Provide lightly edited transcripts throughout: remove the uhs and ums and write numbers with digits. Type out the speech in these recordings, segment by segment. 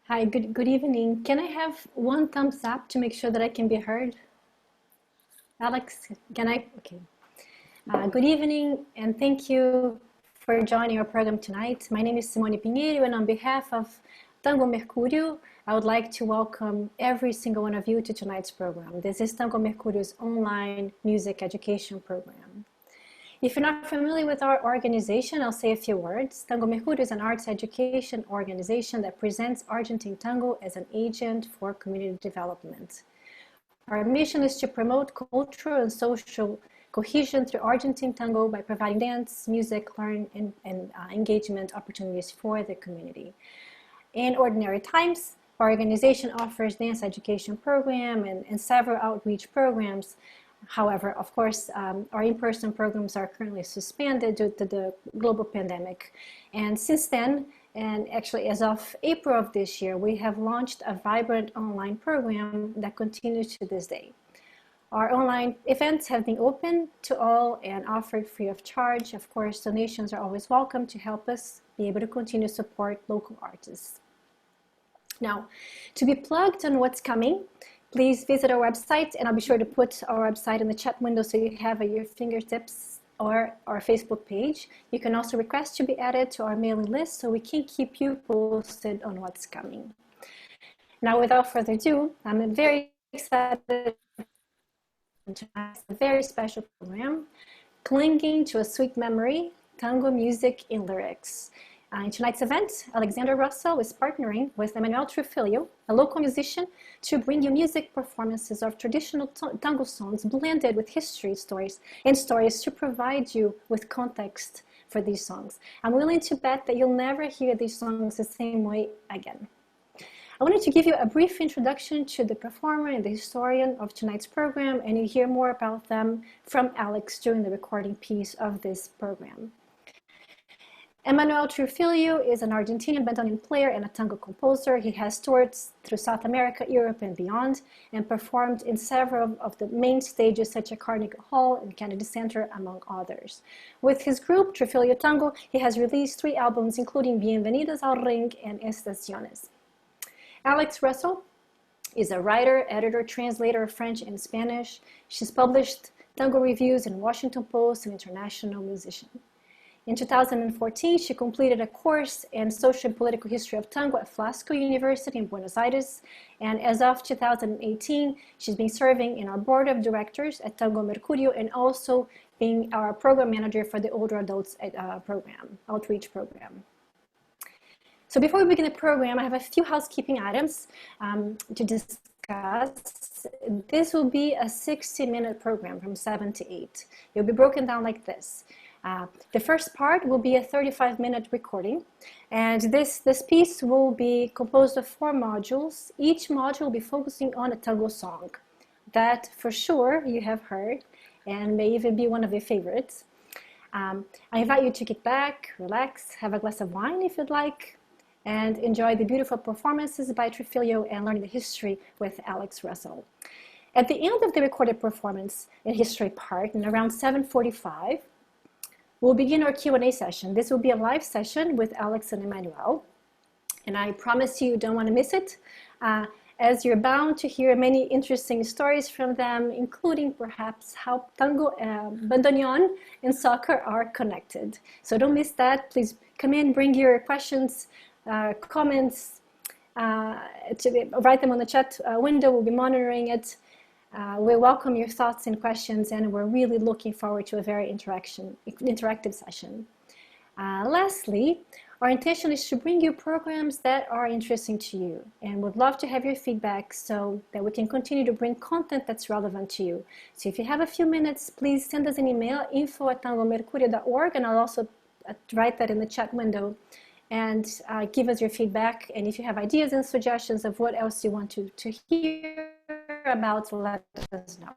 Hi, good evening. Can I have one thumbs up to make sure that I can be heard? Alex, can I? Okay. Good evening, and thank you for joining our program tonight. My name is Simone Pinheiro, and on behalf of Tango Mercúrio, I would like to welcome every single one of you to tonight's program. This is Tango Mercúrio's online music education program. If you're not familiar with our organization, I'll say a few words. Tango Mercúrio is an arts education organization that presents Argentine tango as an agent for community development. Our mission is to promote cultural and social cohesion through Argentine tango by providing dance, music, learning, and engagement opportunities for the community. In ordinary times, our organization offers dance education program and several outreach programs. However, of course, our in-person programs are currently suspended due to the global pandemic. And since then, and actually as of April of this year, we have launched a vibrant online program that continues to this day. Our online events have been open to all and offered free of charge. Of course, donations are always welcome to help us be able to continue to support local artists. Now, to be plugged on what's coming, please visit our website, and I'll be sure to put our website in the chat window so you have at your fingertips, or our Facebook page. You can also request to be added to our mailing list so we can keep you posted on what's coming. Now, without further ado, I'm very excited to have a very special program, Clinging to a Sweet Memory, Tango Music in Lyrics. In tonight's event, Alexandra Russell is partnering with Emmanuel Trifilio, a local musician, to bring you music performances of traditional tango songs blended with history stories to provide you with context for these songs. I'm willing to bet that you'll never hear these songs the same way again. I wanted to give you a brief introduction to the performer and the historian of tonight's program, and you hear more about them from Alex during the recording piece of this program. Emmanuel Trifilio is an Argentinian bandoneon player and a tango composer. He has toured through South America, Europe, and beyond, and performed in several of the main stages such as Carnegie Hall and Kennedy Center, among others. With his group, Trifilio Tango, he has released 3 albums, including Bienvenidas al Ring and Estaciones. Alex Russell is a writer, editor, translator of French and Spanish. She's published tango reviews in Washington Post and International Musician. In 2014, she completed a course in social and political history of tango at Flasco University in Buenos Aires. And as of 2018, she's been serving in our board of directors at Tango Mercúrio and also being our program manager for the older adults program, outreach program. So before we begin the program, I have a few housekeeping items to discuss. This will be a 60-minute program from 7 to 8. It will be broken down like this. The first part will be a 35-minute recording, and this piece will be composed of 4 modules. Each module will be focusing on a tango song that for sure you have heard and may even be one of your favorites. I invite you to kick back, relax, have a glass of wine if you'd like, and enjoy the beautiful performances by Trifilio and learn the history with Alex Russell. At the end of the recorded performance and history part, in around 7:45, we'll begin our Q&A session. This will be a live session with Alex and Emmanuel, and I promise you don't want to miss it, as you're bound to hear many interesting stories from them, including perhaps how tango, bandoneon, and soccer are connected. So don't miss that. Please come in, bring your questions, comments, write them on the chat window. We'll be monitoring it. We welcome your thoughts and questions, and we're really looking forward to a very interactive session. Lastly, our intention is to bring you programs that are interesting to you, and would love to have your feedback so that we can continue to bring content that's relevant to you. So if you have a few minutes, please send us an email, info@tangomercurio.org, and I'll also write that in the chat window, and give us your feedback. And if you have ideas and suggestions of what else you want to hear about, let us know.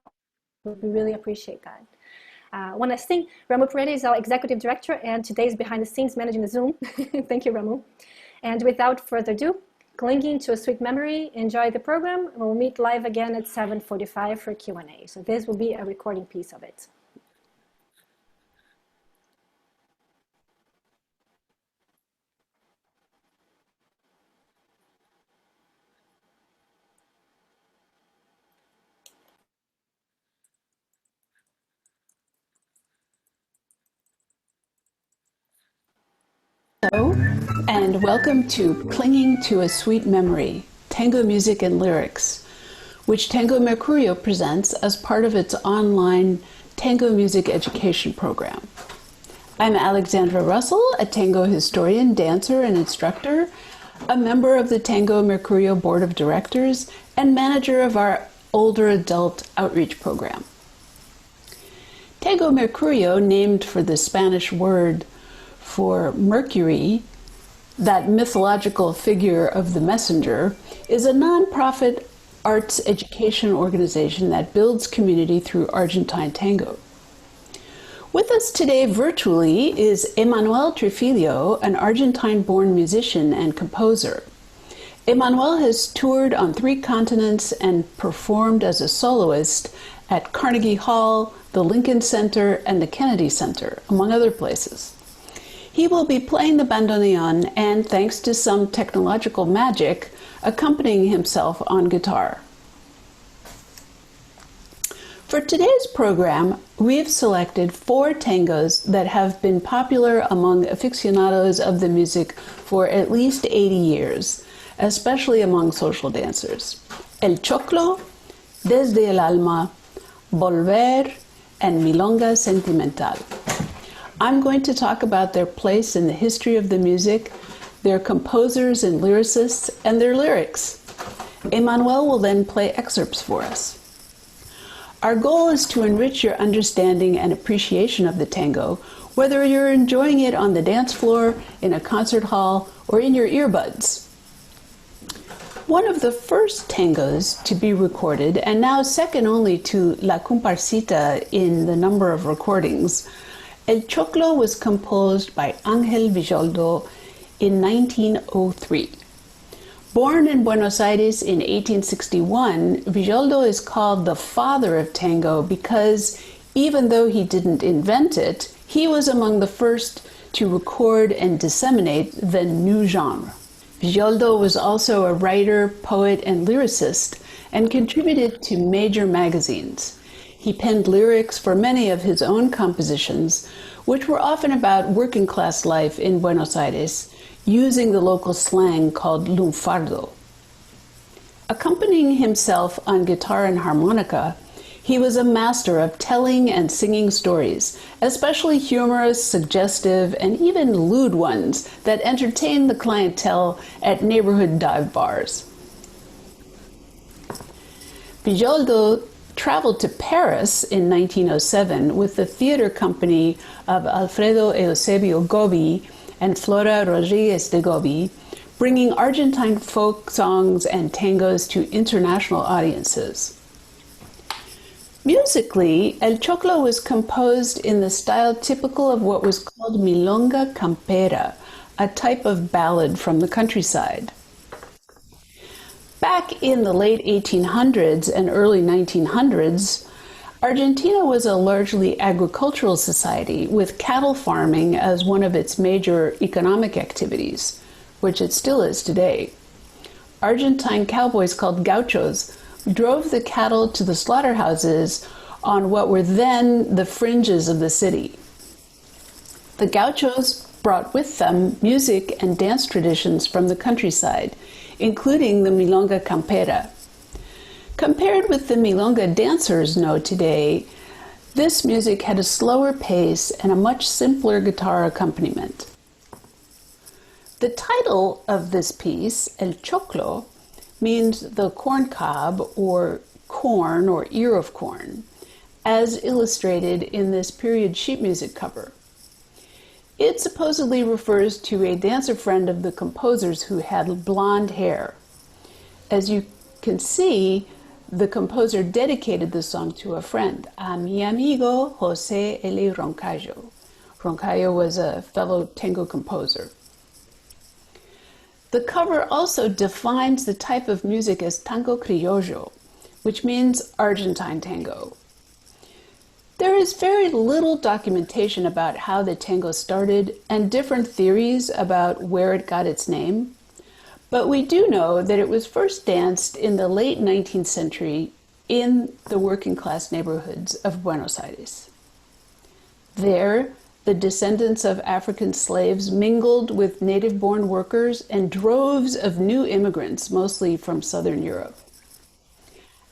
We really appreciate that. One last thing, Ramu Pereira is our executive director, and today is behind the scenes managing the Zoom. Thank you, Ramu. And without further ado, Clinging to a Sweet Memory. Enjoy the program. We'll meet live again at 7:45 for Q&A. So this will be a recording piece of it. Hello, and welcome to Clinging to a Sweet Memory, Tango Music and Lyrics, which Tango Mercurio presents as part of its online Tango Music Education program. I'm Alexandra Russell, a tango historian, dancer, and instructor, a member of the Tango Mercurio Board of Directors, and manager of our older adult outreach program. Tango Mercurio, named for the Spanish word for Mercury, that mythological figure of the messenger, is a nonprofit arts education organization that builds community through Argentine tango. With us today virtually is Emmanuel Trifilio, an Argentine-born musician and composer. Emmanuel has toured on 3 continents and performed as a soloist at Carnegie Hall, the Lincoln Center, and the Kennedy Center, among other places. He will be playing the bandoneon and, thanks to some technological magic, accompanying himself on guitar. For today's program, we've selected 4 tangos that have been popular among aficionados of the music for at least 80 years, especially among social dancers. El Choclo, Desde el Alma, Volver, and Milonga Sentimental. I'm going to talk about their place in the history of the music, their composers and lyricists, and their lyrics. Emmanuel will then play excerpts for us. Our goal is to enrich your understanding and appreciation of the tango, whether you're enjoying it on the dance floor, in a concert hall, or in your earbuds. One of the first tangos to be recorded, and now second only to La Comparsita in the number of recordings, El Choclo was composed by Ángel Villoldo in 1903. Born in Buenos Aires in 1861, Villoldo is called the father of tango because, even though he didn't invent it, he was among the first to record and disseminate the new genre. Villoldo was also a writer, poet, and lyricist, and contributed to major magazines. He penned lyrics for many of his own compositions, which were often about working-class life in Buenos Aires, using the local slang called lunfardo. Accompanying himself on guitar and harmonica, he was a master of telling and singing stories, especially humorous, suggestive, and even lewd ones that entertained the clientele at neighborhood dive bars. Villoldo traveled to Paris in 1907 with the theater company of Alfredo Eusebio Gobi and Flora Rodriguez de Gobi, bringing Argentine folk songs and tangos to international audiences. Musically, El Choclo was composed in the style typical of what was called milonga campera, a type of ballad from the countryside. Back in the late 1800s and early 1900s, Argentina was a largely agricultural society with cattle farming as one of its major economic activities, which it still is today. Argentine cowboys called gauchos drove the cattle to the slaughterhouses on what were then the fringes of the city. The gauchos brought with them music and dance traditions from the countryside, including the milonga campera. Compared with the milonga dancers know today, this music had a slower pace and a much simpler guitar accompaniment. The title of this piece, El Choclo, means the corn cob or corn or ear of corn, as illustrated in this period sheet music cover. It supposedly refers to a dancer friend of the composer's who had blonde hair. As you can see, the composer dedicated the song to a friend, a mi amigo José L. Roncayo. Roncayo was a fellow tango composer. The cover also defines the type of music as tango criollo, which means Argentine tango. There is very little documentation about how the tango started and different theories about where it got its name, but we do know that it was first danced in the late 19th century in the working class neighborhoods of Buenos Aires. There, the descendants of African slaves mingled with native-born workers and droves of new immigrants, mostly from Southern Europe.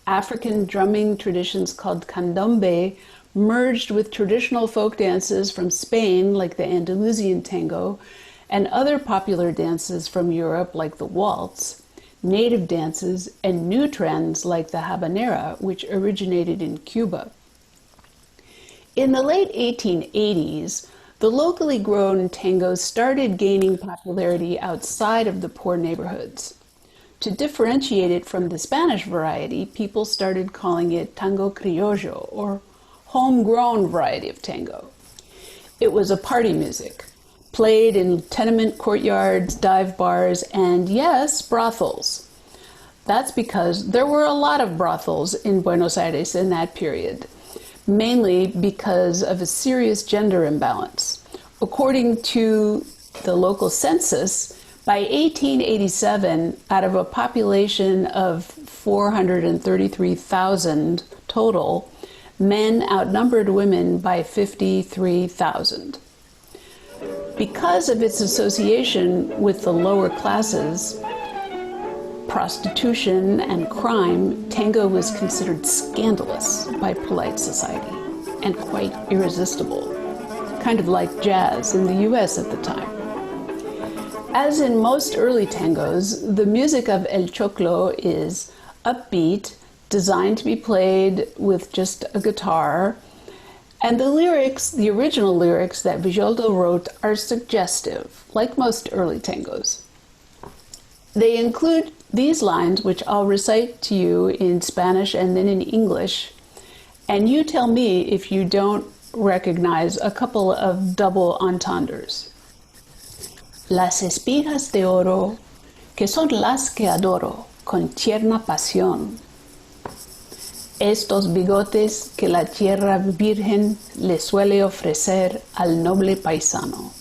African drumming traditions called candombe merged with traditional folk dances from Spain, like the Andalusian tango, and other popular dances from Europe, like the waltz, native dances, and new trends like the habanera, which originated in Cuba. In the late 1880s, the locally grown tango started gaining popularity outside of the poor neighborhoods. To differentiate it from the Spanish variety, people started calling it tango criollo, or homegrown variety of tango. It was a party music, played in tenement courtyards, dive bars, and yes, brothels. That's because there were a lot of brothels in Buenos Aires in that period, mainly because of a serious gender imbalance. According to the local census, by 1887, out of a population of 433,000 total, men outnumbered women by 53,000. Because of its association with the lower classes, prostitution and crime, tango was considered scandalous by polite society and quite irresistible, kind of like jazz in the US at the time. As in most early tangos, the music of El Choclo is upbeat, designed to be played with just a guitar, and the lyrics, the original lyrics that Villoldo wrote, are suggestive, like most early tangos. They include these lines, which I'll recite to you in Spanish and then in English, and you tell me if you don't recognize a couple of double entendres. Las espigas de oro, que son las que adoro con tierna pasión. Estos bigotes que la tierra virgen le suele ofrecer al noble paisano.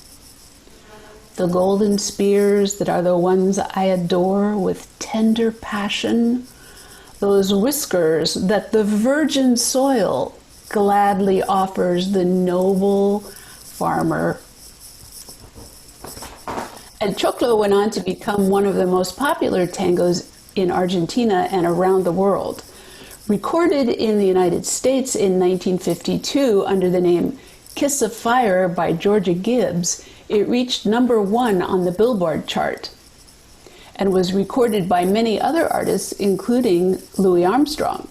The golden spears that are the ones I adore with tender passion. Those whiskers that the virgin soil gladly offers the noble farmer. El Choclo went on to become one of the most popular tangos in Argentina and around the world. Recorded in the United States in 1952 under the name Kiss of Fire by Georgia Gibbs, it reached #1 on the Billboard chart and was recorded by many other artists, including Louis Armstrong.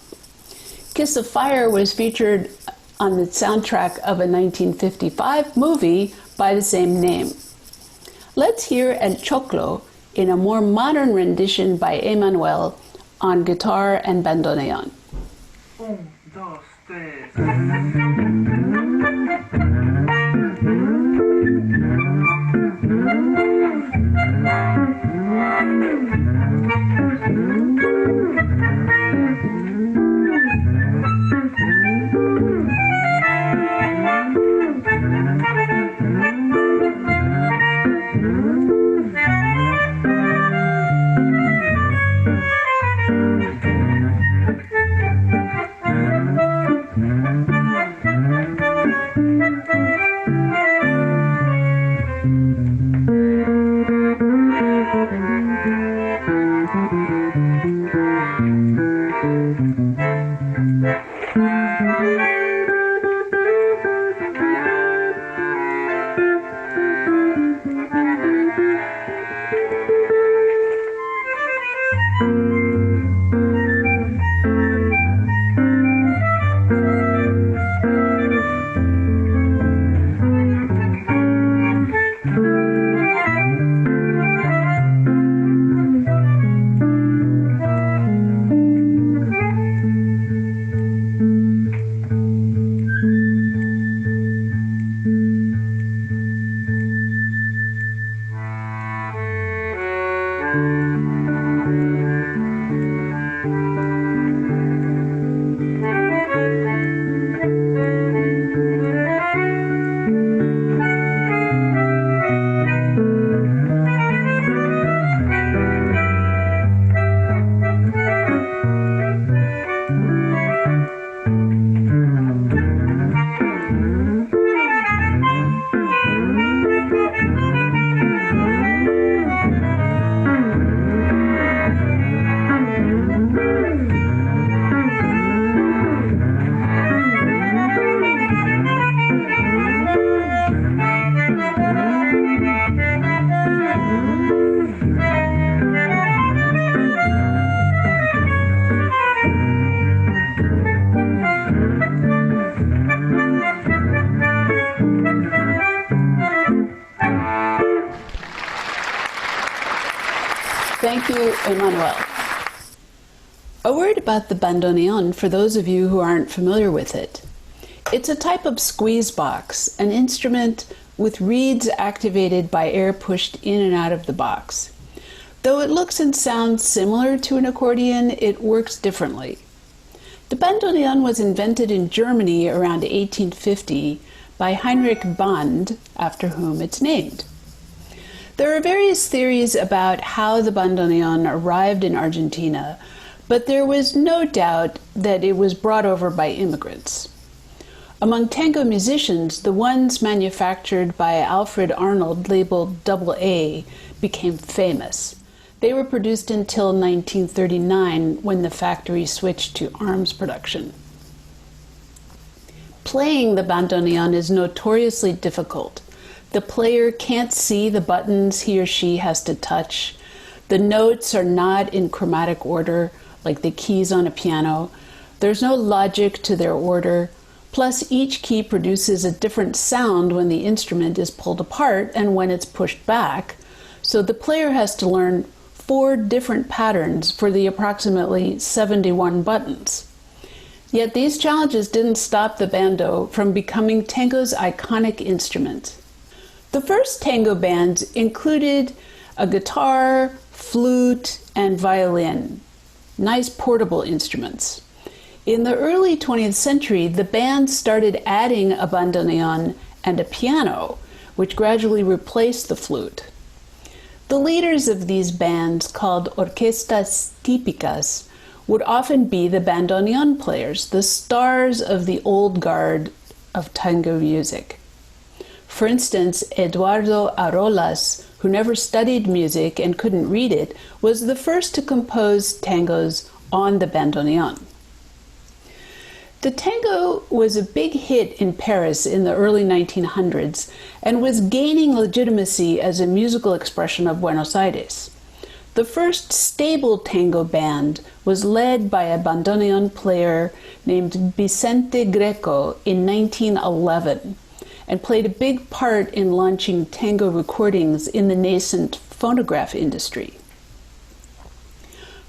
Kiss of Fire was featured on the soundtrack of a 1955 movie by the same name. Let's hear El Choclo in a more modern rendition by Emmanuel on guitar and bandoneon. 1, 2, 3. Thank you, Emmanuel. A word about the bandoneon for those of you who aren't familiar with it. It's a type of squeeze box, an instrument with reeds activated by air pushed in and out of the box. Though it looks and sounds similar to an accordion, it works differently. The bandoneon was invented in Germany around 1850 by Heinrich Band, after whom it's named. There are various theories about how the bandoneon arrived in Argentina, but there was no doubt that it was brought over by immigrants. Among tango musicians, the ones manufactured by Alfred Arnold, labeled AA, became famous. They were produced until 1939, when the factory switched to arms production. Playing the bandoneon is notoriously difficult. The player can't see the buttons he or she has to touch. The notes are not in chromatic order, like the keys on a piano. There's no logic to their order. Plus, each key produces a different sound when the instrument is pulled apart and when it's pushed back. So the player has to learn 4 different patterns for the approximately 71 buttons. Yet these challenges didn't stop the bando from becoming tango's iconic instrument. The first tango bands included a guitar, flute, and violin. Nice portable instruments. In the early 20th century, the band started adding a bandoneon and a piano, which gradually replaced the flute. The leaders of these bands, called orquestas típicas, would often be the bandoneon players, the stars of the old guard of tango music. For instance, Eduardo Arolas, who never studied music and couldn't read it, was the first to compose tangos on the bandoneon. The tango was a big hit in Paris in the early 1900s and was gaining legitimacy as a musical expression of Buenos Aires. The first stable tango band was led by a bandoneon player named Vicente Greco in 1911 and played a big part in launching tango recordings in the nascent phonograph industry.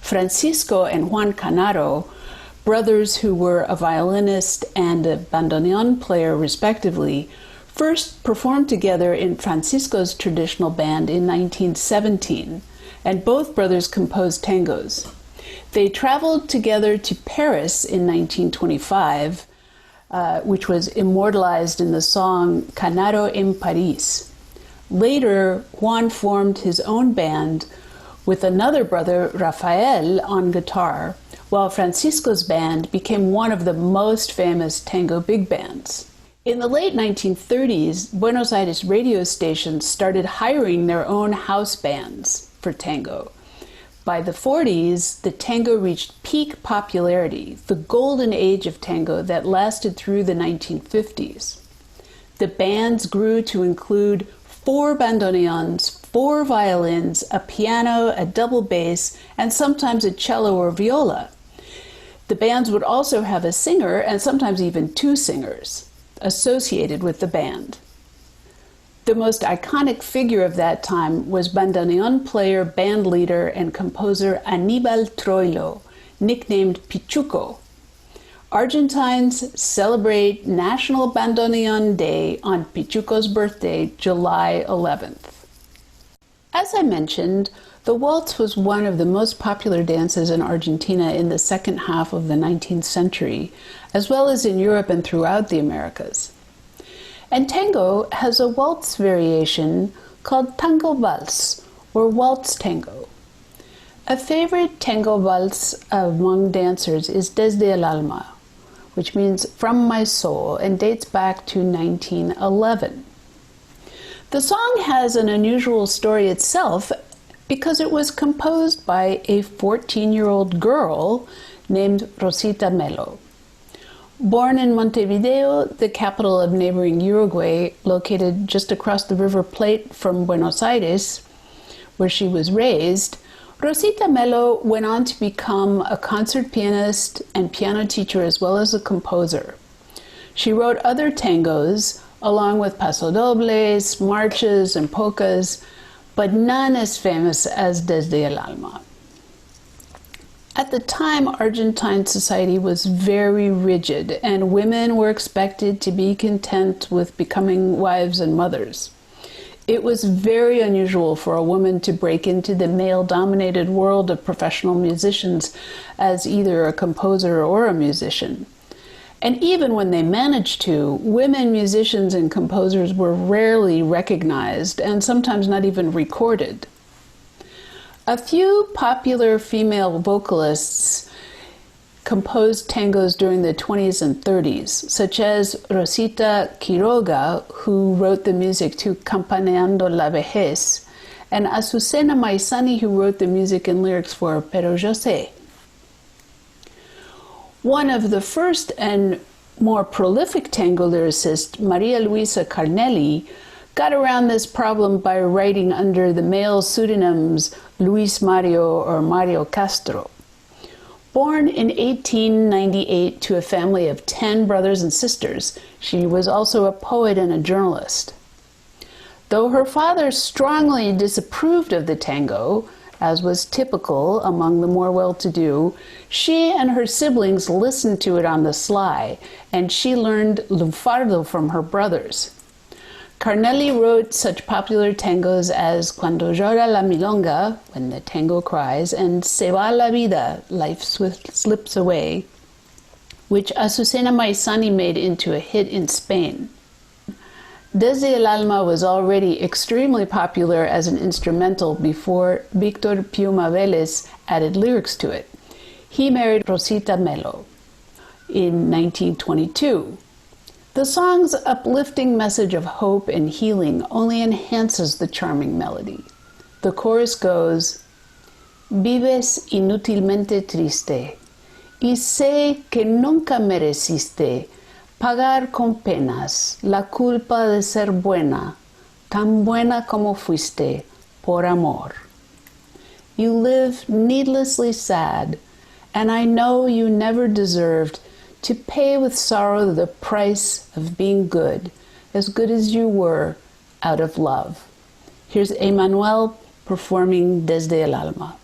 Francisco and Juan Canaro, brothers who were a violinist and a bandoneon player respectively, first performed together in Francisco's traditional band in 1917, and both brothers composed tangos. They traveled together to Paris in 1925, which was immortalized in the song Canaro en París. Later, Juan formed his own band with another brother, Rafael, on guitar, while Francisco's band became one of the most famous tango big bands. In the late 1930s, Buenos Aires radio stations started hiring their own house bands for tango. By the 40s, the tango reached peak popularity, the golden age of tango that lasted through the 1950s. The bands grew to include 4 bandoneons, 4 violins, a piano, a double bass, and sometimes a cello or viola. The bands would also have a singer and sometimes even 2 singers associated with the band. The most iconic figure of that time was bandoneon player, band leader, and composer Aníbal Troilo, nicknamed Pichuco. Argentines celebrate National Bandoneon Day on Pichuco's birthday, July 11th. As I mentioned, the waltz was one of the most popular dances in Argentina in the second half of the 19th century, as well as in Europe and throughout the Americas. And tango has a waltz variation called tango valse, or waltz tango. A favorite tango valse among dancers is Desde el Alma, which means from my soul, and dates back to 1911. The song has an unusual story itself because it was composed by a 14-year-old girl named Rosita Melo. Born in Montevideo, the capital of neighboring Uruguay, located just across the River Plate from Buenos Aires, where she was raised, Rosita Melo went on to become a concert pianist and piano teacher as well as a composer. She wrote other tangos, along with pasodobles, marches, and polkas, but none as famous as Desde el Alma. At the time, Argentine society was very rigid, and women were expected to be content with becoming wives and mothers. It was very unusual for a woman to break into the male-dominated world of professional musicians as either a composer or a musician. And even when they managed to, women musicians and composers were rarely recognized and sometimes not even recorded. A few popular female vocalists composed tangos during the 20s and 30s, such as Rosita Quiroga, who wrote the music to Campaneando la Vejez, and Azucena Maizani, who wrote the music and lyrics for Pero Yo Sé. One of the first and more prolific tango lyricists, Maria Luisa Carnelli, got around this problem by writing under the male pseudonyms Luis Mario or Mario Castro. Born in 1898 to a family of 10 brothers and sisters, she was also a poet and a journalist. Though her father strongly disapproved of the tango, as was typical among the more well-to-do, she and her siblings listened to it on the sly, and she learned lunfardo from her brothers. Carnelli wrote such popular tangos as Cuando llora la milonga, when the tango cries, and Se va la vida, life slips away, which Azucena Maizani made into a hit in Spain. Desde el Alma was already extremely popular as an instrumental before Victor Piuma Vélez added lyrics to it. He married Rosita Melo in 1922. The song's uplifting message of hope and healing only enhances the charming melody. The chorus goes, Vives inútilmente triste, y sé que nunca mereciste pagar con penas la culpa de ser buena, tan buena como fuiste, por amor. You live needlessly sad, and I know you never deserved to pay with sorrow the price of being good as you were, out of love. Here's Emmanuel performing Desde el Alma.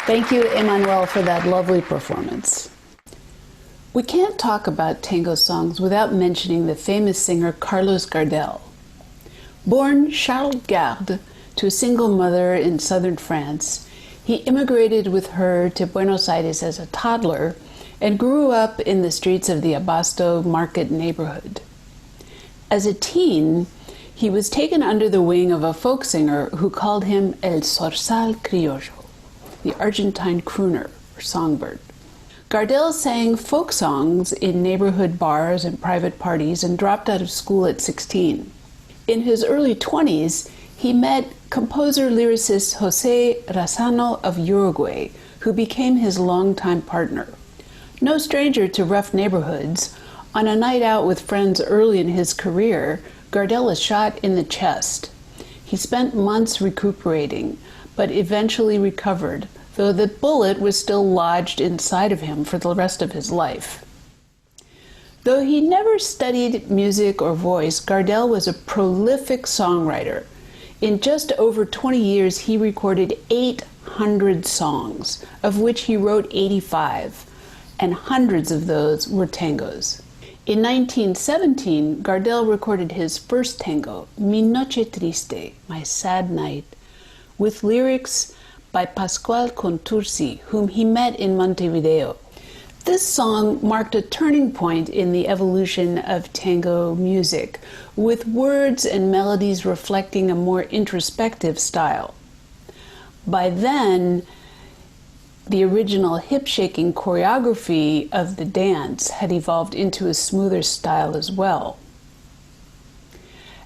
Thank you, Emmanuel, for that lovely performance. We can't talk about tango songs without mentioning the famous singer Carlos Gardel. Born Charles Garde to a single mother in southern France, he immigrated with her to Buenos Aires as a toddler and grew up in the streets of the Abasto market neighborhood. As a teen, he was taken under the wing of a folk singer who called him El Zorzal Criollo, the Argentine crooner or songbird. Gardel sang folk songs in neighborhood bars and private parties and dropped out of school at 16. In his early 20s, he met composer-lyricist José Razzano of Uruguay, who became his longtime partner. No stranger to rough neighborhoods, on a night out with friends early in his career, Gardel was shot in the chest. He spent months recuperating, but eventually recovered, though the bullet was still lodged inside of him for the rest of his life. Though he never studied music or voice, Gardel was a prolific songwriter. In just over 20 years, he recorded 800 songs, of which he wrote 85, and hundreds of those were tangos. In 1917, Gardel recorded his first tango, Mi Noche Triste, My Sad Night, with lyrics by Pascual Contursi, whom he met in Montevideo. This song marked a turning point in the evolution of tango music, with words and melodies reflecting a more introspective style. By then, the original hip-shaking choreography of the dance had evolved into a smoother style as well.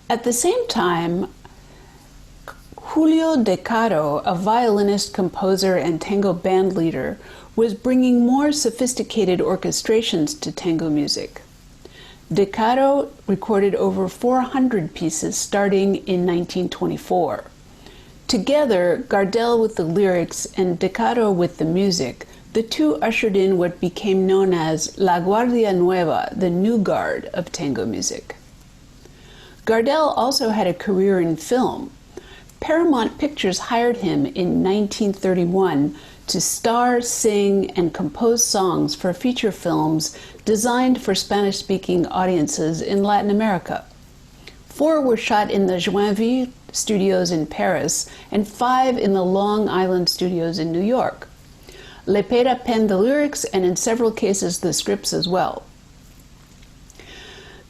At the same time, Julio De Caro, a violinist, composer, and tango band leader, was bringing more sophisticated orchestrations to tango music. De Caro recorded over 400 pieces starting in 1924. Together, Gardel with the lyrics and De Caro with the music, the two ushered in what became known as La Guardia Nueva, the new guard of tango music. Gardel also had a career in film. Paramount Pictures hired him in 1931 to star, sing, and compose songs for feature films designed for Spanish-speaking audiences in Latin America. 4 were shot in the Joinville studios in Paris and 5 in the Long Island studios in New York. Lepera penned the lyrics and in several cases the scripts as well.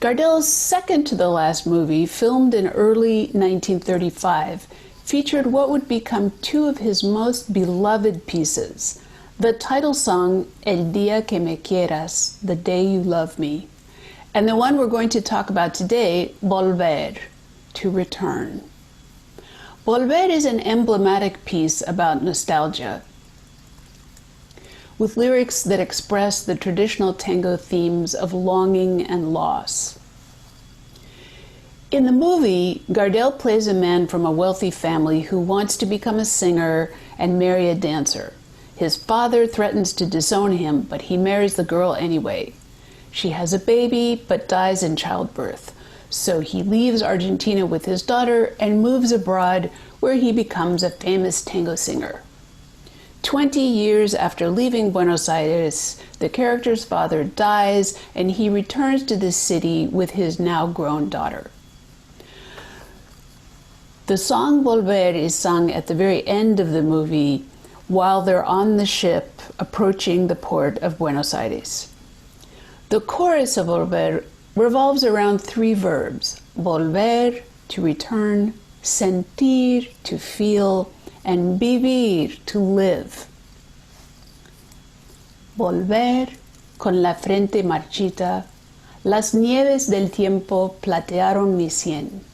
Gardel's second to the last movie, filmed in early 1935, featured what would become 2 of his most beloved pieces, the title song El Día que Me Quieras, The Day You Love Me, and the one we're going to talk about today, Volver, To Return. Volver is an emblematic piece about nostalgia, with lyrics that express the traditional tango themes of longing and loss. In the movie, Gardel plays a man from a wealthy family who wants to become a singer and marry a dancer. His father threatens to disown him, but he marries the girl anyway. She has a baby, but dies in childbirth. So he leaves Argentina with his daughter and moves abroad, where he becomes a famous tango singer. 20 years after leaving Buenos Aires, the character's father dies, and he returns to the city with his now grown daughter. The song Volver is sung at the very end of the movie while they're on the ship approaching the port of Buenos Aires. The chorus of Volver revolves around 3 verbs: volver, to return, sentir, to feel, and vivir, to live. Volver, con la frente marchita, las nieves del tiempo platearon mi sien.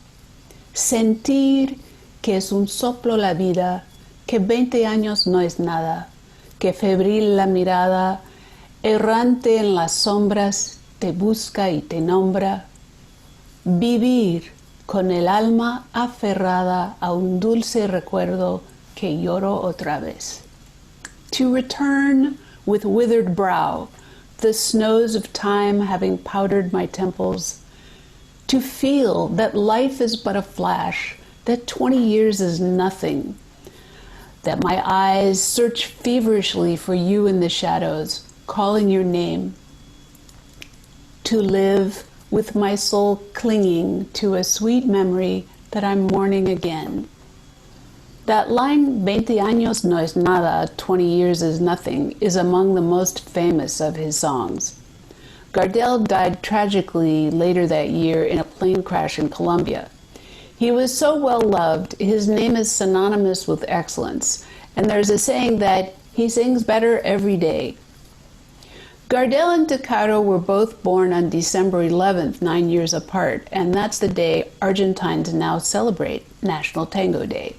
Sentir que es un soplo la vida, que 20 años no es nada, que febril la mirada, errante en las sombras, te busca y te nombra. Vivir con el alma aferrada a un dulce recuerdo que lloro otra vez. To return with withered brow, the snows of time having powdered my temples. To feel that life is but a flash, that 20 years is nothing, that my eyes search feverishly for you in the shadows, calling your name. To live with my soul clinging to a sweet memory that I'm mourning again. That line, 20 años no es nada, 20 years is nothing, is among the most famous of his songs. Gardel died tragically later that year in a plane crash in Colombia. He was so well loved, his name is synonymous with excellence, and there's a saying that he sings better every day. Gardel and Toccaro were both born on December 11th, 9 years apart, and that's the day Argentines now celebrate National Tango Day.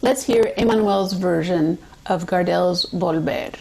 Let's hear Emmanuel's version of Gardel's Volver.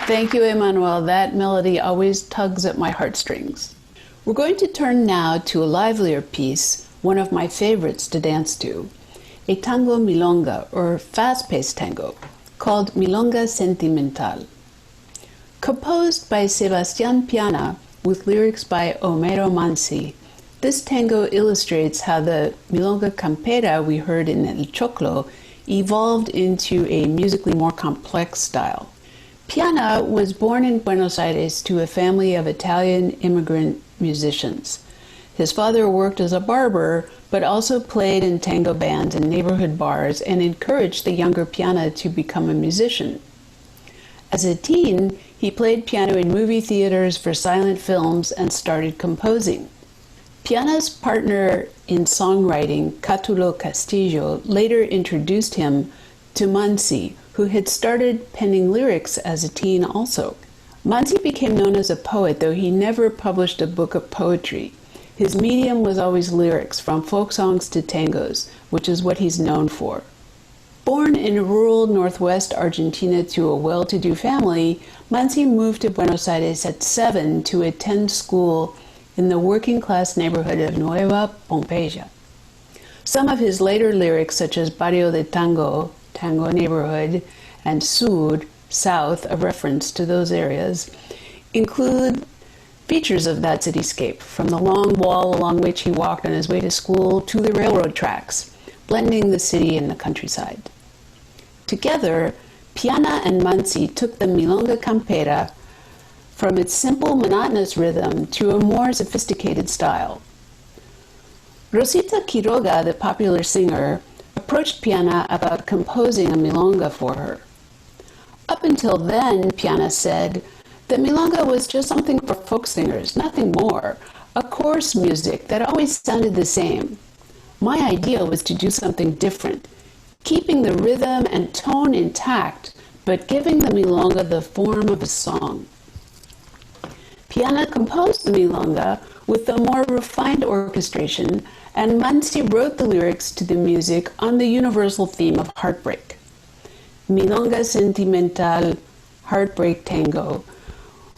Thank you, Emmanuel. That melody always tugs at my heartstrings. We're going to turn now to a livelier piece, one of my favorites to dance to, a tango milonga, or fast-paced tango, called Milonga Sentimental. Composed by Sebastián Piana with lyrics by Homero Mansi, this tango illustrates how the milonga campera we heard in El Choclo evolved into a musically more complex style. Piana was born in Buenos Aires to a family of Italian immigrant musicians. His father worked as a barber, but also played in tango bands and neighborhood bars and encouraged the younger Piana to become a musician. As a teen, he played piano in movie theaters for silent films and started composing. Piana's partner in songwriting, Catulo Castillo, later introduced him to Mansi, who had started penning lyrics as a teen also. Mansi became known as a poet, though he never published a book of poetry. His medium was always lyrics, from folk songs to tangos, which is what he's known for. Born in rural northwest Argentina to a well-to-do family, Mansi moved to Buenos Aires at 7 to attend school in the working-class neighborhood of Nueva Pompeya. Some of his later lyrics, such as Barrio de Tango, Tango neighborhood, and Sur, south, a reference to those areas, include features of that cityscape, from the long wall along which he walked on his way to school to the railroad tracks, blending the city and the countryside. Together, Piana and Mansi took the milonga campera from its simple, monotonous rhythm to a more sophisticated style. Rosita Quiroga, the popular singer, approached Piana about composing a milonga for her. Up until then, Piana said, the milonga was just something for folk singers, nothing more, a coarse music that always sounded the same. My idea was to do something different, keeping the rhythm and tone intact, but giving the milonga the form of a song. Piana composed the milonga with a more refined orchestration, and Mansi wrote the lyrics to the music on the universal theme of heartbreak. Milonga Sentimental, Heartbreak Tango,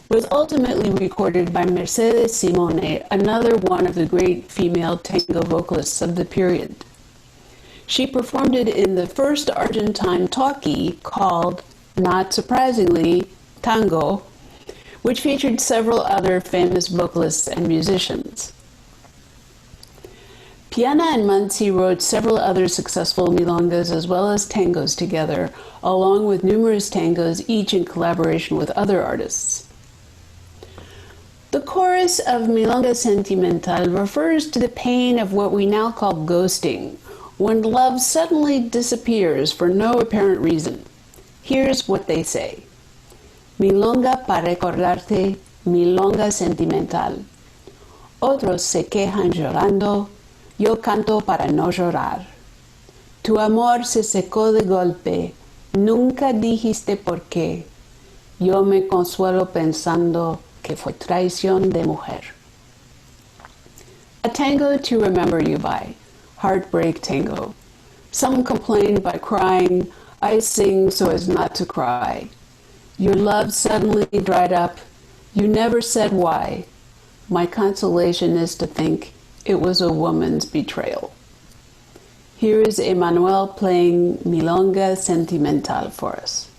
was ultimately recorded by Mercedes Simone, another one of the great female tango vocalists of the period. She performed it in the first Argentine talkie called, not surprisingly, Tango, which featured several other famous vocalists and musicians. Piana and Mansi wrote several other successful milongas as well as tangos together, along with numerous tangos, each in collaboration with other artists. The chorus of Milonga Sentimental refers to the pain of what we now call ghosting, when love suddenly disappears for no apparent reason. Here's what they say. Milonga para recordarte, milonga sentimental. Otros se quejan llorando, yo canto para no llorar. Tu amor se secó de golpe, nunca dijiste por qué. Yo me consuelo pensando que fue traición de mujer. A tango to remember you by, Heartbreak Tango. Some complain by crying, I sing so as not to cry. Your love suddenly dried up, you never said why. My consolation is to think it was a woman's betrayal. Here is Emmanuel playing Milonga Sentimental for us.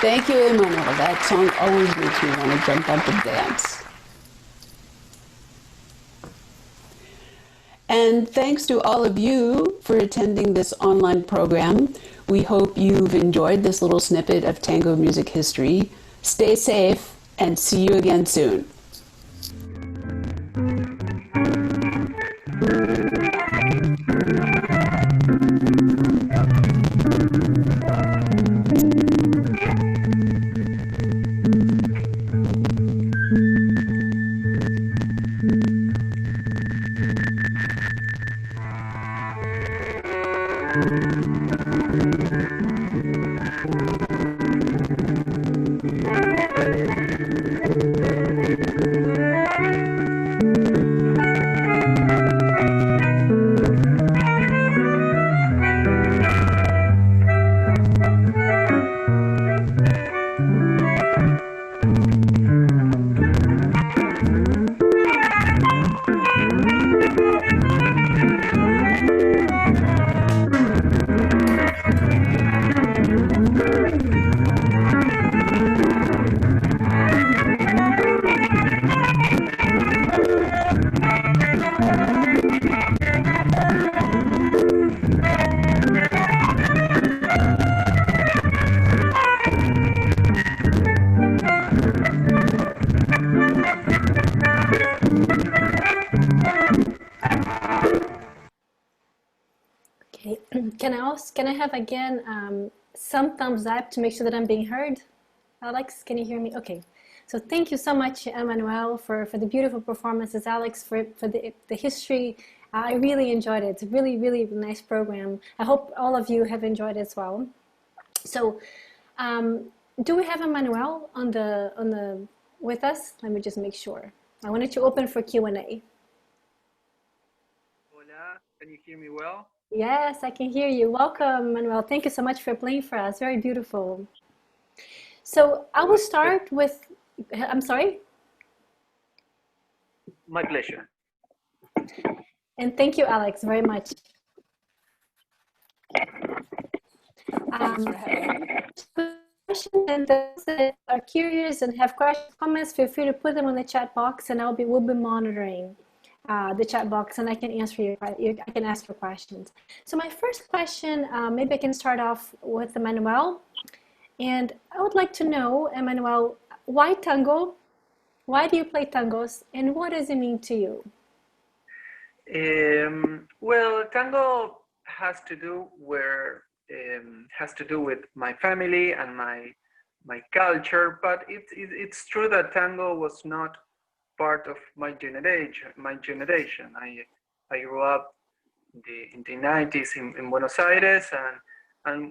Thank you, Emmanuel. That song always makes me want to jump up and dance. And thanks to all of you for attending this online program. We hope you've enjoyed this little snippet of tango music history. Stay safe and see you again soon. Can I have again some thumbs up to make sure that I'm being heard? Alex, can you hear me? Okay. So thank you so much, Emmanuel, for the beautiful performances, Alex, for the history I really enjoyed it. It's a really, really nice program. I hope all of you have enjoyed it as well. So, do we have Emmanuel on the with us? Let me just make sure. I wanted to open for Q&A. Hola, can you hear me well? Yes, I can hear you. Welcome, Manuel. Thank you so much for playing for us. Very beautiful. So I will start with, I'm sorry? My pleasure. And thank you, Alex, very much. Thanks for having me. Questions, and those that are curious and have questions, comments, feel free to put them on the chat box, and we'll be monitoring the chat box, and I can answer I can ask your questions. So my first question, maybe I can start off with Emmanuel, and I would like to know, Emmanuel, why tango? Why do you play tangos, and what does it mean to you? Well, tango has to do with my family and my culture, but it's true that tango was not part of my generation. I grew up in the 90s in Buenos Aires, and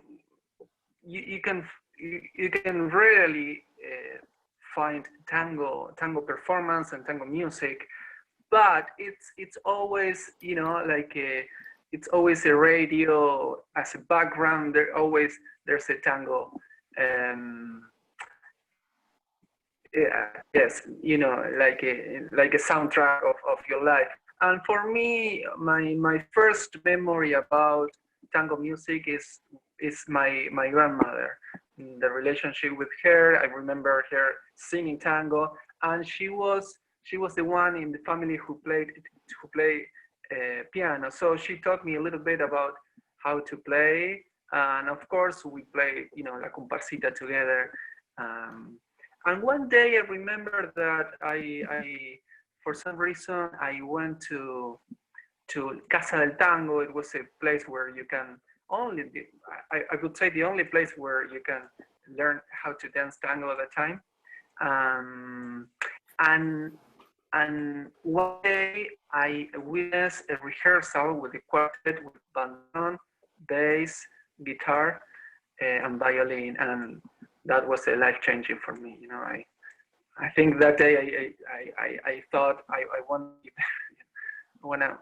you can rarely find tango performance and tango music, but it's always, it's always a radio as a background. There's a tango. Yeah, yes, like a soundtrack of your life. And for me, my first memory about tango music is my grandmother. The relationship with her, I remember her singing tango, and she was the one in the family who played piano. So she taught me a little bit about how to play, and of course we play, la comparsita together. And one day I remember that I for some reason I went to Casa del Tango. It was a place where you can I would say the only place where you can learn how to dance tango at the time. And one day I witnessed a rehearsal with a quartet with bandoneon, bass, guitar, and violin, and that was a life changing for me. I think that day I thought I want to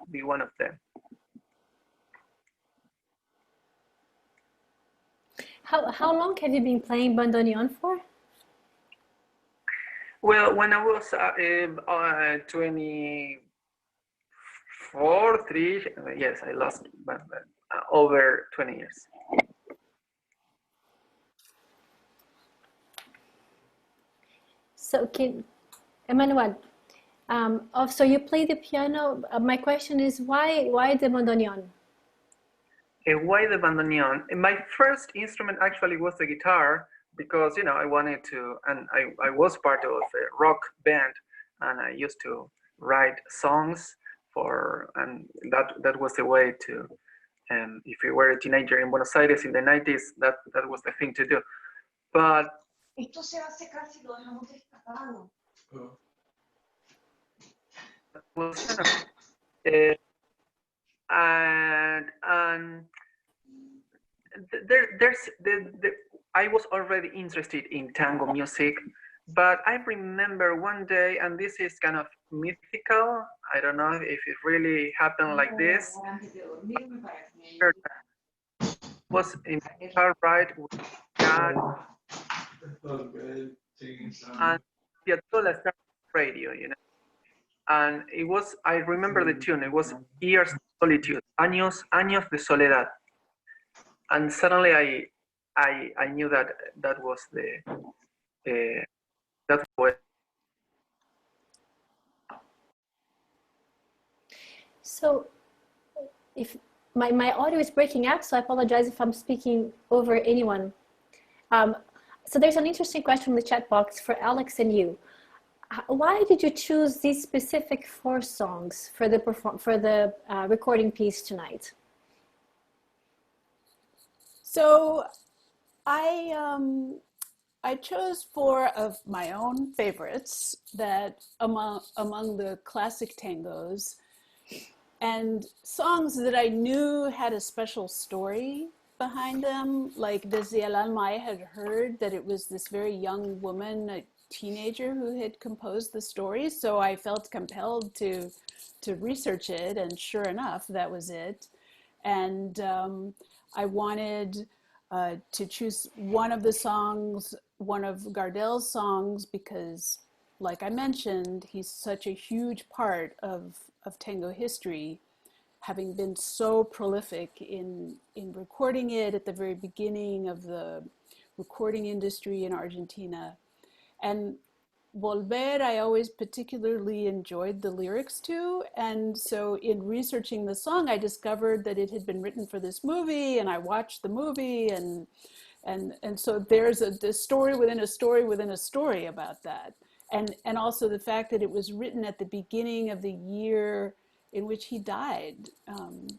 be one of them. How long have you been playing bandoneon for? Well, when I was 24, 3, yes, I lost, but over 20 years. So Emmanuel, so you play the piano. My question is why the bandoneon? Why the bandoneon? My first instrument actually was the guitar, because I wanted to, and I was part of a rock band, and I used to write songs and that was the way to, if you were a teenager in Buenos Aires in the 90s, that was the thing to do. But Esto se va a secar si lo dejamos destapado. And I was already interested in tango music, but I remember one day, and this is kind of mythical, I don't know if it really happened like this, was in a car ride with dad, and Piazzolla started radio, and it was, I remember the tune, it was Years of Solitude, Años de Soledad, and suddenly I knew that was that's what. So if my audio is breaking up, so I apologize if I'm speaking over anyone. So there's an interesting question from the chat box for Alex and you. Why did you choose these specific 4 songs for the recording piece tonight? So I chose 4 of my own favorites that among the classic tangos and songs that I knew had a special story behind them. Like Desde el Alma, I had heard that it was this very young woman, a teenager, who had composed the story. So I felt compelled to research it, and sure enough, that was it. And I wanted to choose one of the songs, one of Gardel's songs, because, like I mentioned, he's such a huge part of tango history, having been so prolific in recording it at the very beginning of the recording industry in Argentina. And Volver, I always particularly enjoyed the lyrics to. And so in researching the song, I discovered that it had been written for this movie, and I watched the movie, and so there's this story within a story within a story about that. And also the fact that it was written at the beginning of the year in which he died,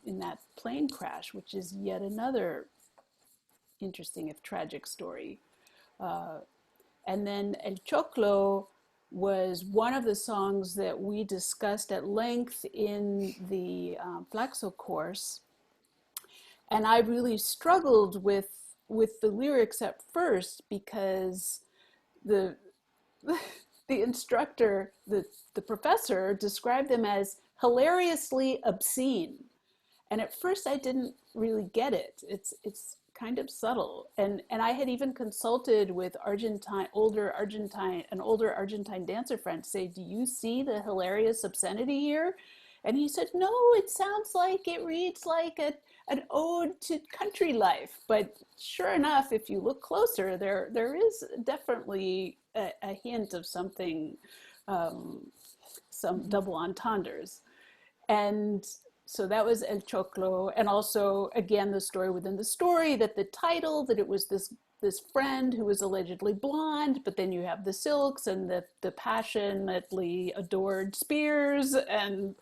in that plane crash, which is yet another interesting, if tragic, story. And then El Choclo was one of the songs that we discussed at length in the Flaxo course. And I really struggled with the lyrics at first, because the the instructor, the professor, described them as hilariously obscene. And at first I didn't really get it. It's kind of subtle. And I had even consulted with an older Argentine dancer friend to say, do you see the hilarious obscenity here? And he said, no, it sounds like it reads like an ode to country life. But sure enough, if you look closer, there is definitely a hint of something, some double entendres. And so that was El Choclo. And also, again, the story within the story, that the title, that it was this friend who was allegedly blonde, but then you have the silks and the passionately adored spears. And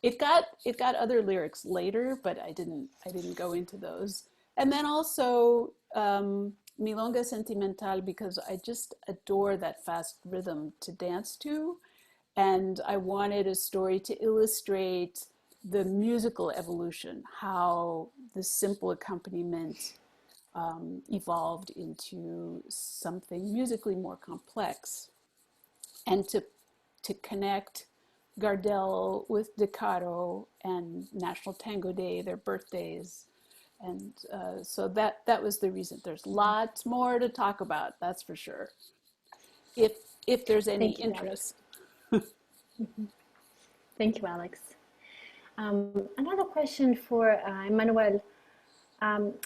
it got other lyrics later, but I didn't go into those. And then also Milonga Sentimental, because I just adore that fast rhythm to dance to. And I wanted a story to illustrate the musical evolution, how the simple accompaniment evolved into something musically more complex, and to connect Gardel with De Caro and National Tango Day, their birthdays. And so that was the reason. There's lots more to talk about, that's for sure, if there's any interest. Thank you, Alex. Another question for Emmanuel.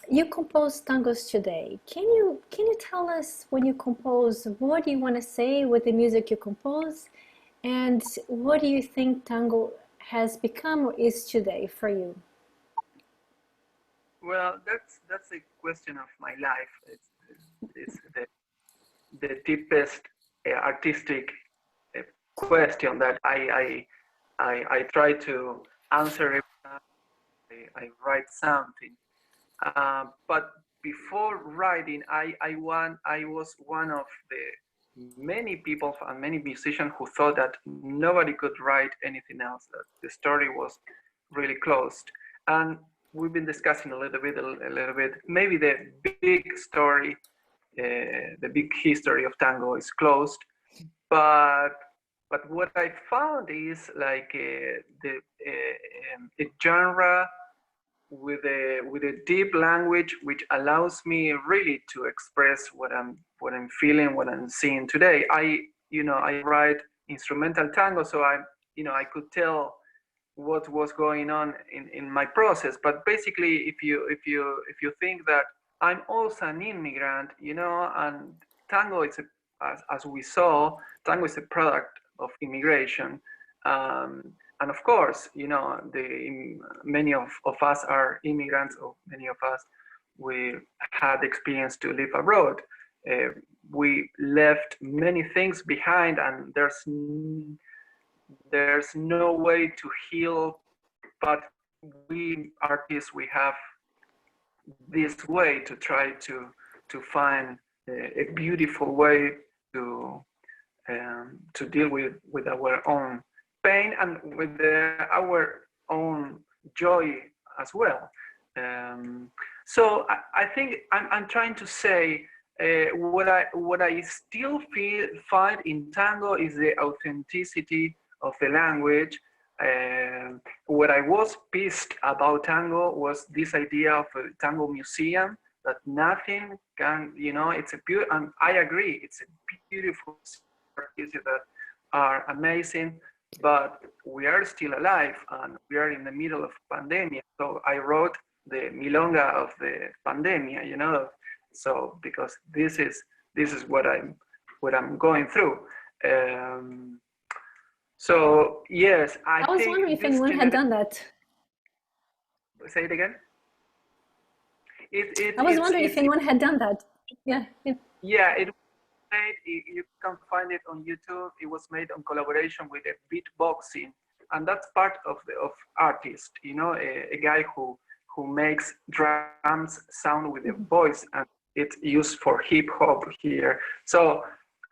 You compose tangos today. Can you tell us, when you compose, what do you want to say with the music you compose, and what do you think tango has become or is today for you? Well, that's a question of my life. It's the deepest artistic question that I try to answer every time I write something. But before writing, I was one of the many people and many musicians who thought that nobody could write anything else, that the story was really closed. And we've been discussing a little bit. Maybe the big story, the big history of tango is closed, but what I found is like a genre with a deep language, which allows me really to express what I'm feeling, what I'm seeing today. I write instrumental tango, so I could tell what was going on in my process. But basically, if you think that I'm also an immigrant, and tango is as we saw, tango is a product of immigration, and of course, many of us are immigrants, or many of us we had experience to live abroad. We left many things behind, and there's no way to heal, but we artists, we have this way to try to find a beautiful way to deal with our own pain and with our own joy as well. So I think I'm trying to say what I still find in tango is the authenticity of the language. What I was pissed about tango was this idea of a tango museum that nothing can, it's a pure, and I agree, it's a beautiful pieces that are amazing, but we are still alive and we are in the middle of pandemic. So I wrote the milonga of the pandemia, so because this is what I'm going through. So yes, I was think wondering if this anyone had done that. Say it again. I was wondering if anyone had done that. Yeah. Yeah, it was made. You can find it on YouTube. It was made on collaboration with a beatboxing, and that's part of artist. A guy who makes drums sound with a voice, and it's used for hip hop here. So,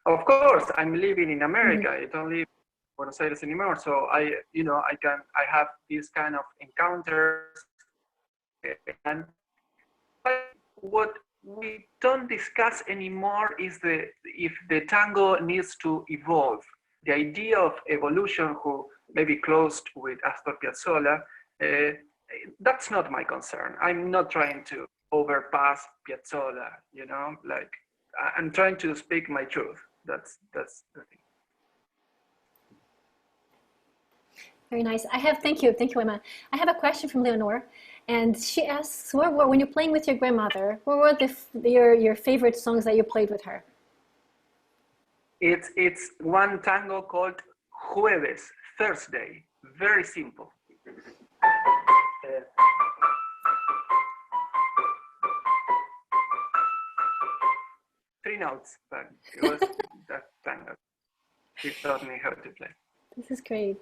of course, I'm living in America. I don't live in Buenos Aires anymore. So I have these kind of encounters, and what we don't discuss anymore is if the tango needs to evolve. The idea of evolution, who maybe closed with Astor Piazzolla, that's not my concern. I'm not trying to overpass Piazzolla, I'm trying to speak my truth. That's the thing. Very nice. Thank you, Emma. I have a question from Leonore, and she asks, when you're playing with your grandmother, what were your favorite songs that you played with her? It's one tango called Jueves, Thursday. Very simple. Three notes, but it was that tango. She taught me how to play. This is great.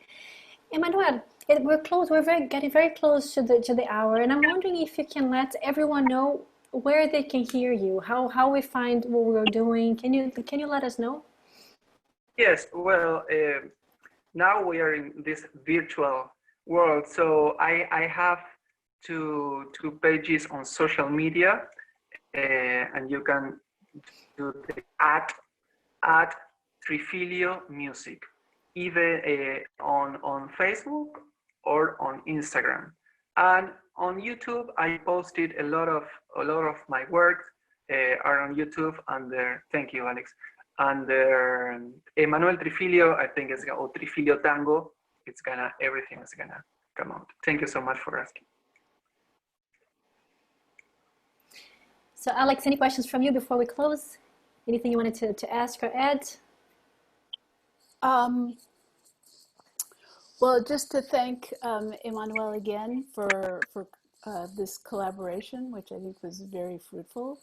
Emmanuel, we're close. We're getting very close to the hour, and I'm wondering if you can let everyone know where they can hear you, how we find what we're doing. Can you let us know? Yes. Well, now we are in this virtual world, so I have two pages on social media, and you can do the at Trifilio Music, either on Facebook or on Instagram. And on YouTube, I posted a lot of my work are on YouTube under, thank you, Alex, under Emmanuel Trifilio, I think it's, or Trifilio Tango. Everything is gonna come out. Thank you so much for asking. So Alex, any questions from you before we close? Anything you wanted to ask or add? Well, just to thank Emmanuel again for this collaboration, which I think was very fruitful,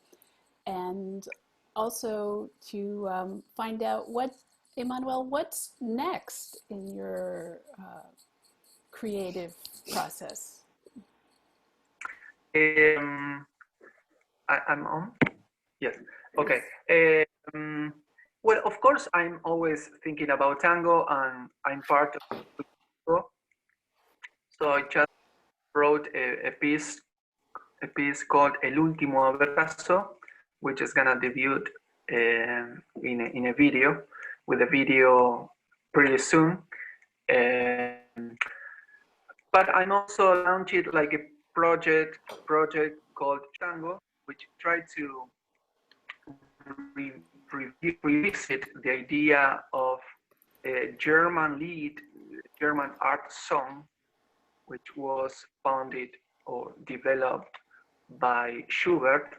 and also to find out Emmanuel, what's next in your creative process? I'm on? Yes. Okay. Well, of course, I'm always thinking about tango, and I'm part of tango. So I just wrote a piece called El Último Abrazo, which is gonna debut in a video, with a video pretty soon. But I'm also launching like a project called Tango, which tried to revisit the idea of a German art song, which was founded or developed by Schubert.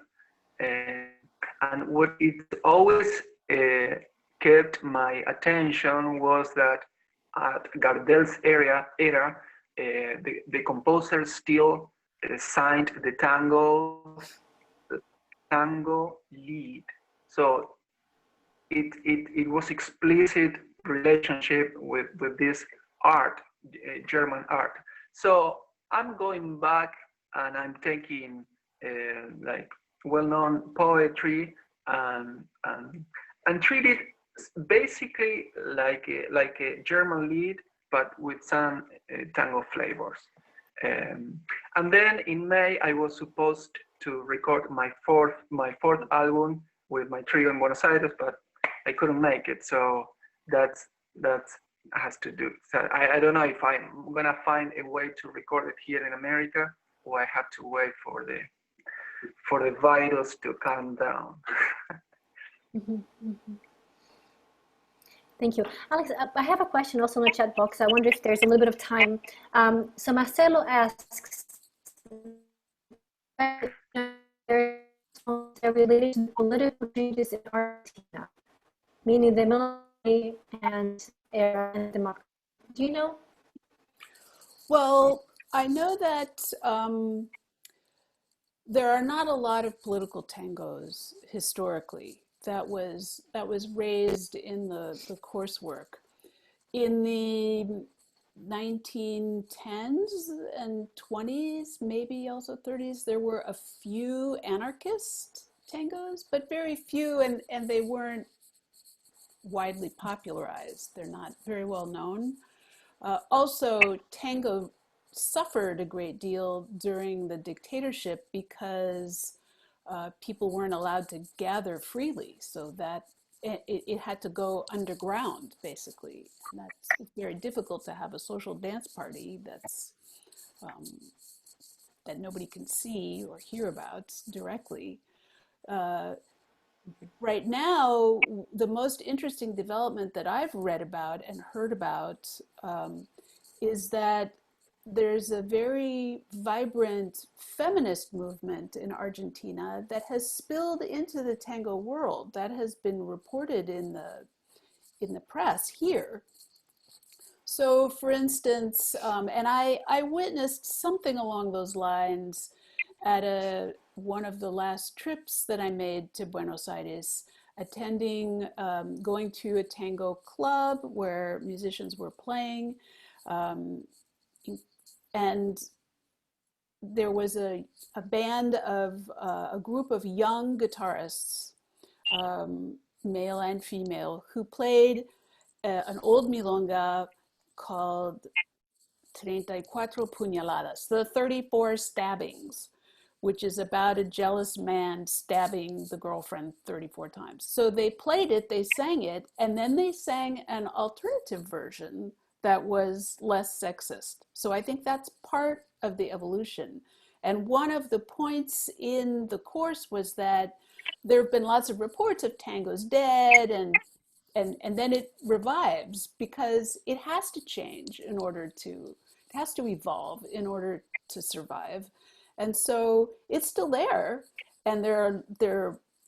And what it always kept my attention was that at Gardel's era, the composer still signed the tango lead. So it was explicit relationship with this art, German art. So I'm going back and I'm taking like well-known poetry and treat it basically like a German lead, but with some tango flavors. And then in May, I was supposed to record my fourth album with my trio in Buenos Aires, but I couldn't make it. So that's has to do. So I don't know if I'm gonna find a way to record it here in America, or I have to wait for the virus to calm down. Thank you. Alex, I have a question also in the chat box. I wonder if there's a little bit of time. So Marcelo asks, they're related to political changes in Argentina, meaning the military and democracy. Do you know? Well, I know that there are not a lot of political tangos historically. That was raised in the coursework. In the 1910s and 20s, maybe also 30s, there were a few anarchist tangos, but very few, and they weren't widely popularized. They're not very well known. Also, tango suffered a great deal during the dictatorship because people weren't allowed to gather freely, so that it had to go underground, basically. And that's very difficult to have a social dance party that's that nobody can see or hear about directly. Right now, the most interesting development that I've read about and heard about is that there's a very vibrant feminist movement in Argentina that has spilled into the tango world. That has been reported in the press here. So, for instance, and I witnessed something along those lines at one of the last trips that I made to Buenos Aires, going to a tango club where musicians were playing. And there was a band of a group of young guitarists, male and female, who played an old milonga called 34 puñaladas, the 34 stabbings, which is about a jealous man stabbing the girlfriend 34 times. So they played it, they sang it, and then they sang an alternative version that was less sexist. So I think that's part of the evolution. And one of the points in the course was that there have been lots of reports of tangos dead, and then it revives because it has to change in order to, it has to evolve in order to survive. And so it's still there. And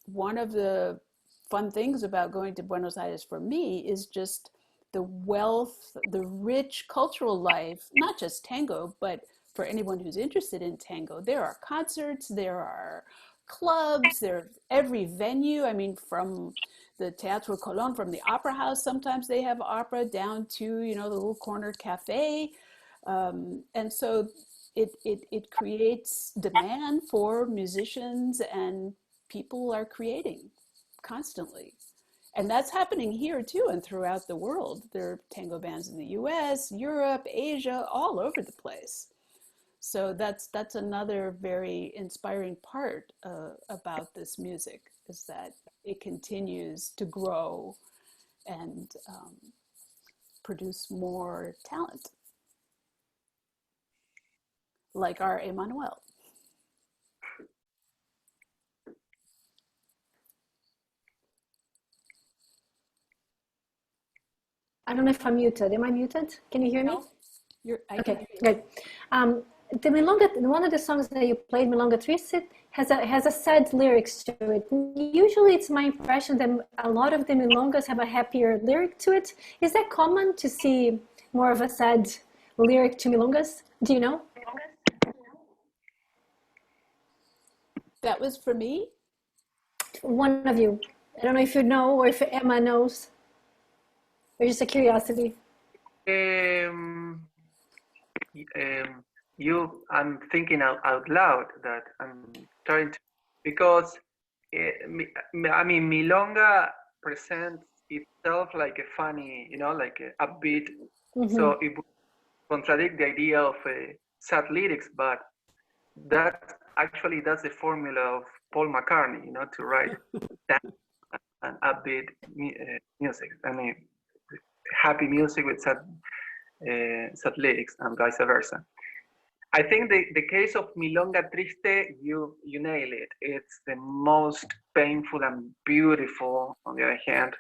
one of the fun things about going to Buenos Aires for me is just the wealth, the rich cultural life, not just tango, but for anyone who's interested in tango. There are concerts, there are clubs, there's every venue. I mean, from the Teatro Colón, from the Opera House, sometimes they have opera, down to, the little corner cafe. And so it creates demand for musicians, and people are creating constantly. And that's happening here too, and throughout the world. There are tango bands in the US, Europe, Asia, all over the place. So that's another very inspiring part about this music, is that it continues to grow and produce more talent, like our Emmanuel. I don't know if I'm muted. Am I muted? Can you hear me? No, okay, good. The milonga, one of the songs that you played, Milonga Twisted, has a sad lyrics to it. Usually, it's my impression that a lot of the milongas have a happier lyric to it. Is that common to see more of a sad lyric to milongas? Do you know? That was for me? One of you. I don't know if you know or if Emma knows. Or just a curiosity. I'm thinking out loud that I'm trying to, because I mean, milonga presents itself like a funny, like a upbeat. Mm-hmm. So it would contradict the idea of sad lyrics, but that's the formula of Paul McCartney, to write and upbeat music. I mean, happy music with sad lyrics and vice versa. I think the case of Milonga Triste, you nail it. It's the most painful and beautiful, on the other hand.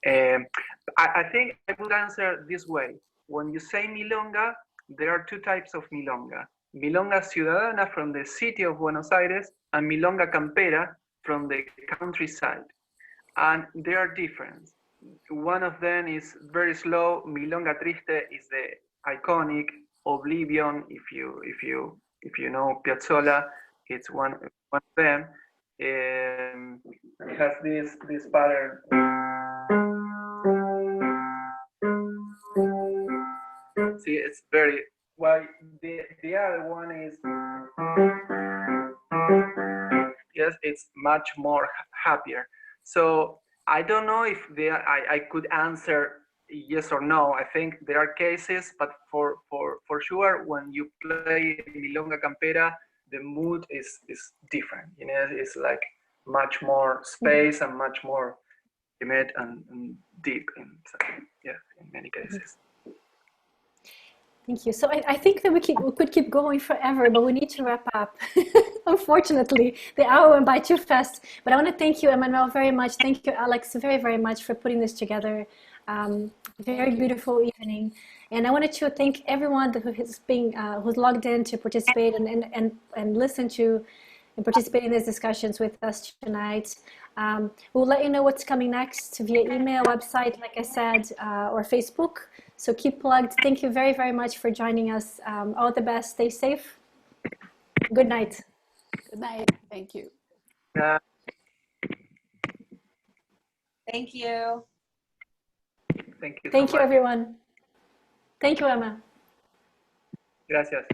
I think I would answer this way. When you say Milonga, there are two types of Milonga. Milonga Ciudadana from the city of Buenos Aires and Milonga Campera from the countryside. And there are different. One of them is very slow. Milonga Triste is the iconic. Oblivion, if you know Piazzolla, it's one of them. It has this pattern. See, it's very well. The other one is, yes, it's much more happier. So I don't know if I could answer yes or no. I think there are cases, but for sure, when you play Milonga Campera, the mood is different. It's like much more space and much more intimate and deep in many cases. Thank you. So I think that we could keep going forever, but we need to wrap up. Unfortunately, the hour went by too fast. But I want to thank you, Emmanuel, very much. Thank you, Alex, very, very much for putting this together. Very beautiful evening. And I wanted to thank everyone who's logged in to participate and listen to and participate in these discussions with us tonight. We'll let you know what's coming next via email, website, like I said, or Facebook. So keep plugged. Thank you very, very much for joining us. All the best. Stay safe. Good night. Good night. Thank you. Thank you. Thank you. Thank you, everyone. Thank you, Emma. Gracias.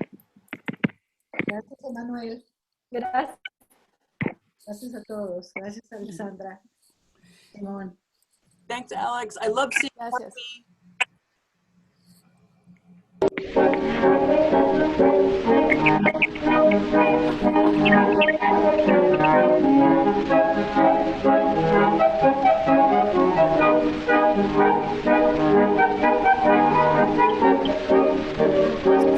Gracias, Emmanuel. Gracias. Gracias a todos. Gracias, Alexandra. Simón. Thanks, Alex. I love seeing Gracias.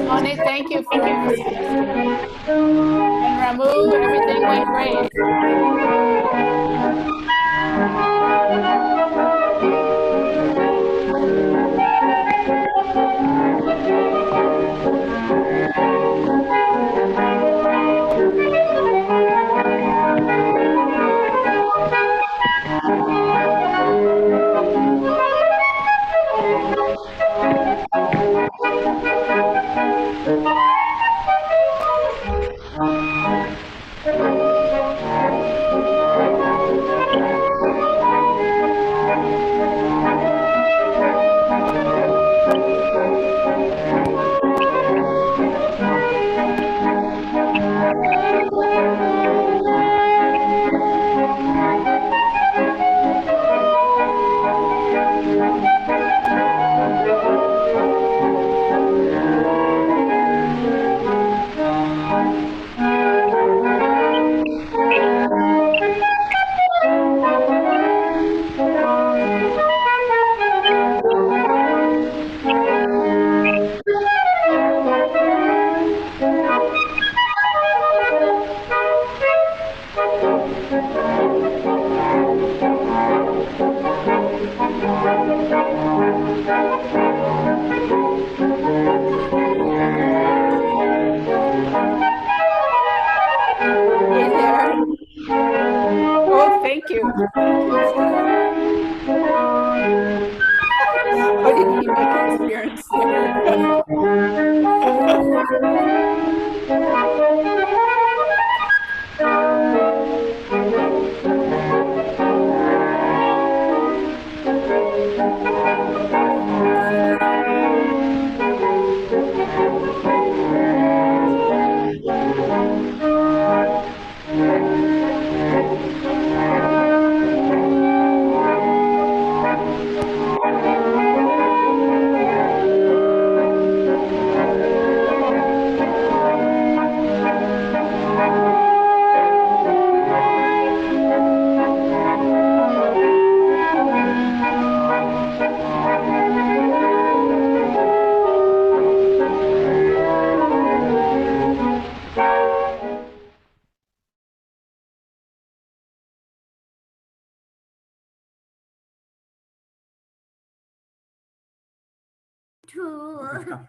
Sonny, thank you for hosting us tonight. And Ramu, everything went great. Hey there. Oh, thank you. Thank you. Oh, did he make an appearance there? two.